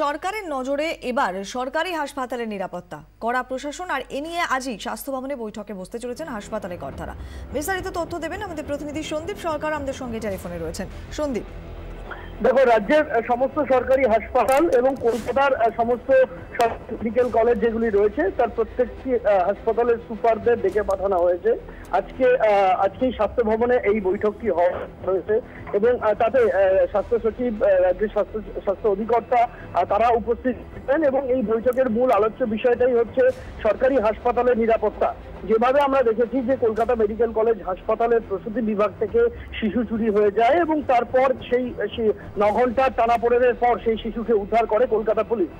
সরকারের নজরে এবার সরকারি হাসপাতালের নিরাপত্তা, কড়া প্রশাসন আর এ নিয়ে আজই স্বাস্থ্য ভবনে বৈঠকে বসতে চলেছেন হাসপাতালের কর্তারা। বিস্তারিত তথ্য দেবেন আমাদের প্রতিনিধি সন্দীপ সরকার, আমাদের সঙ্গে টেলিফোনে রয়েছেন। সন্দীপ, দেখো, রাজ্যের সমস্ত সরকারি হাসপাতাল এবং কলকাতার সমস্ত মেডিকেল কলেজ যেগুলি রয়েছে তার প্রত্যেকটি হাসপাতালের সুপারদের ডেকে পাঠানো হয়েছে। আজকেই স্বাস্থ্য ভবনে এই বৈঠকটি হয়েছে এবং তাতে স্বাস্থ্য সচিব, রাজ্যের স্বাস্থ্য অধিকর্তা তারা উপস্থিত ছিলেন এবং এই বৈঠকের মূল আলোচ্য বিষয়টাই হচ্ছে সরকারি হাসপাতালের নিরাপত্তা। যেভাবে আমরা দেখেছি যে কলকাতা মেডিকেল কলেজ হাসপাতালের প্রসূতি বিভাগ থেকে শিশু চুরি হয়ে যায় এবং তারপর সেই 9 ঘন্টার টানাপোড়েনের পর সেই শিশুকে উদ্ধার করে কলকাতা পুলিশ।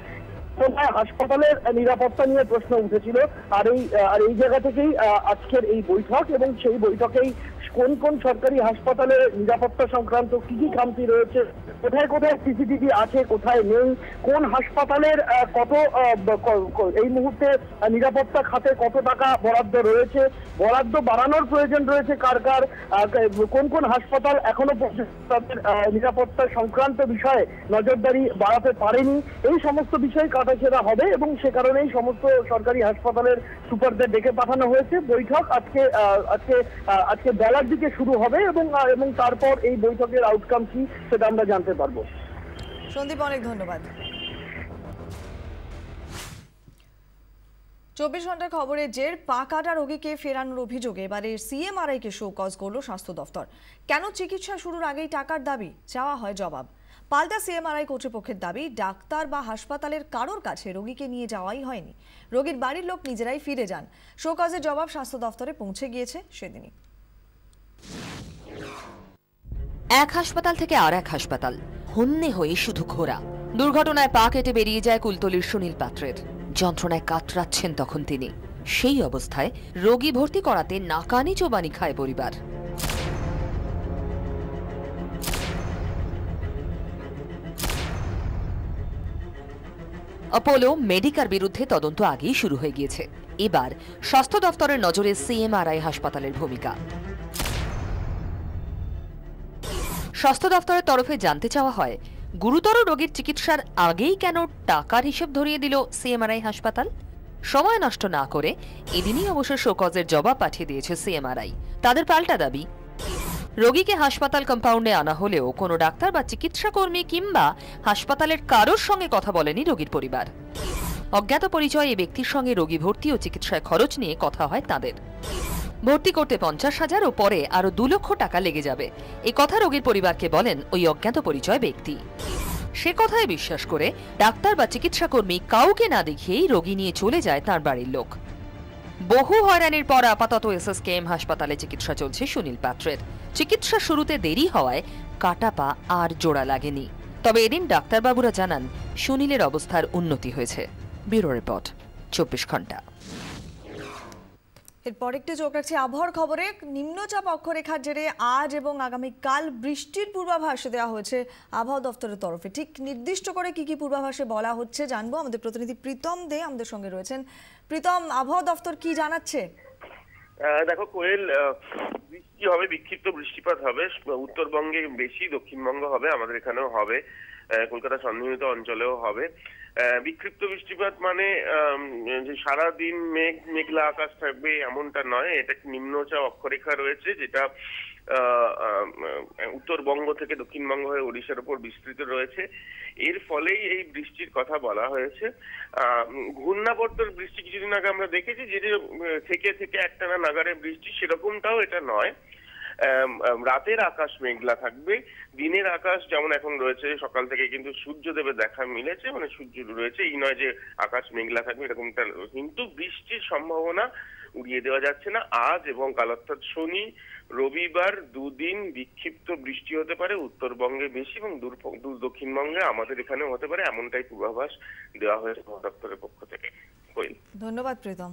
হাসপাতালের নিরাপত্তা নিয়ে প্রশ্ন উঠেছিল আর এই জায়গা থেকেই আজকের এই বৈঠক এবং সেই বৈঠকেই কোন কোন সরকারি হাসপাতালে নিরাপত্তা সংক্রান্ত কি কি খামতি রয়েছে, কোথায় কোথায় সিসিটিভি আছে, কোথায় নেই, কোন হাসপাতালের কত এই মুহূর্তে নিরাপত্তা খাতে কত টাকা বরাদ্দ রয়েছে, বরাদ্দ বাড়ানোর প্রয়োজন রয়েছে কার কার, কোন কোন হাসপাতাল এখনো পর্যন্ত তাদের নিরাপত্তা সংক্রান্ত বিষয়ে নজরদারি বাড়াতে পারেনি, এই সমস্ত বিষয় কাটাছেড়া হবে এবং সে কারণেই সমস্ত সরকারি হাসপাতালের সুপারদের ডেকে পাঠানো হয়েছে। বৈঠক আজকে বেলার দিকে শুরু হবে এবং তারপর এই বৈঠকের আউটকাম কি সেটা আমরা জানতে পারবো। সন্দীপ, অনেক ধন্যবাদ। 24 ঘন্টার খবরে জের পা কাটা রোগীকে ফেরানোর অভিযোগে এবারে সিএমআরআইকে শোকজ করল স্বাস্থ্য দফতর। কেন চিকিৎসা শুরুর আগেই টাকার দাবি? চাওয়া হয় জবাব। পাল্টা সিএমআরআই কর্তৃপক্ষের দাবি, ডাক্তার বা হাসপাতালের কারোর কাছে রোগীকে নিয়ে যাওয়াই হয়নি, রোগীর বাড়ির লোক নিজেরাই ফিরে যান। শোকজের জবাব স্বাস্থ্য দফতরে পৌঁছে গিয়েছে সেদিনই। এক হাসপাতাল থেকে আর এক হাসপাতাল, হন্যে হয়ে শুধু ঘোরা। দুর্ঘটনায় পা কেটে বেরিয়ে যায় কুলতলির সুনীল পাত্রের। যন্ত্রণায় কাতরাচ্ছেন তখন তিনি। সেই অবস্থায় রোগী ভর্তি করাতে নাকানি চোবানি খায় পরিবার। অপোলো মেডিকার বিরুদ্ধে তদন্ত আগেই শুরু হয়ে গিয়েছে। এবার স্বাস্থ্য দফতরের নজরে সিএমআরআই হাসপাতালের ভূমিকা। স্বাস্থ্য দফতরের তরফে জানতে চাওয়া হয়, গুরুতর রোগীর চিকিৎসার আগেই কেন টাকার হিসেব ধরিয়ে দিল সিএমআরআই হাসপাতাল? সময় নষ্ট না করে এদিনই অবশ্য শোকজের জবাব পাঠিয়ে দিয়েছে সিএমআরআই। তাদের পাল্টা দাবি, রোগীকে হাসপাতাল কম্পাউন্ডে আনা হলেও কোনো ডাক্তার বা চিকিৎসা কর্মী কিংবা হাসপাতালের কারোর সঙ্গে কথা বলেনি রোগীর পরিবার। অজ্ঞাত পরিচয় এই ব্যক্তির সঙ্গে রোগী ভর্তি ও চিকিৎসায় খরচ নিয়ে কথা হয় তাদের। ভর্তি করতে 50,000 ও পরে আরো 2 লক্ষ টাকা লেগে যাবে, এই কথা রোগীর পরিবারকে বলেন ওই অজ্ঞাত পরিচয় ব্যক্তি। সে কথায় বিশ্বাস করে ডাক্তার বা চিকিৎসা কর্মী কাউকে না দেখিয়েই রোগী নিয়ে চলে যায় তার বাড়ির লোক। বহু হয়রানির পর আপাতত এসএসকেএম হাসপাতালে চিকিৎসা চলছে সুনীল পাত্রের। চিকিৎসা শুরুতে দেরি হওয়ায় কাটা পা আর জোড়া লাগেনি। তবে এদিন ডাক্তারবাবুরা জানান সুনীলের অবস্থার উন্নতি হয়েছে। ব্যুরো রিপোর্ট, 24 ঘন্টা। এরপর একটু চোখ রাখছি আবহাওয়ার খবরে। নিম্নচাপ অক্ষরেখার জেরে আজ এবং আগামীকাল বৃষ্টির পূর্বাভাস দেওয়া হয়েছে আবহাওয়া দফতরের তরফে। ঠিক নির্দিষ্ট করে কি কি পূর্বাভাসে বলা হচ্ছে জানবো। আমাদের প্রতিনিধি প্রীতম দে আমাদের সঙ্গে রয়েছেন। প্রীতম, আবহাওয়া দফতর কি জানাচ্ছে? দেখো কোয়েল, বৃষ্টি হবে, বিক্ষিপ্ত বৃষ্টিপাত হবে উত্তরবঙ্গে বেশি, দক্ষিণবঙ্গ হবে, আমাদের এখানেও হবে, কলকাতা সন্নিহিত অঞ্চলেও হবে। বিক্ষিপ্ত বৃষ্টিপাত মানে যে সারাদিন মেঘলা আকাশ থাকবে এমনটা নয়। এটা নিম্নচাপ অক্ষরেখা রয়েছে যেটা উত্তরবঙ্গ থেকে দক্ষিণবঙ্গ হয়ে ওড়িশার উপর বিস্তৃত রয়েছে। এর ফলেই এই বৃষ্টির কথা বলা হয়েছে। ঘূর্ণাবর্তের বৃষ্টি কিছুদিন আগে আমরা দেখেছি যে থেকে থেকে একটানা নাগারে বৃষ্টি, সেরকমটাও এটা নয়। রাতের আকাশ মেঘলা থাকবে, দিনের আকাশ যেমন এখন রয়েছে সকাল থেকে কিন্তু সূর্যদেবের দেখা মিলেছে, মানে সূর্য রয়েছে, এই নয় যে আকাশ মেঘলা থাকবে এরকমটা। কিন্তু বৃষ্টির সম্ভাবনা উড়িয়ে দেওয়া যাচ্ছে না। আজ এবং কাল অর্থাৎ শনি রবিবার 2 দিন বিক্ষিপ্ত বৃষ্টি হতে পারে উত্তরবঙ্গে বেশি এবং দক্ষিণবঙ্গে আমাদের এখানেও হতে পারে, এমনটাই পূর্বাভাস দেওয়া হয়েছে দপ্তরের পক্ষ থেকে। ধন্যবাদ প্রীতম।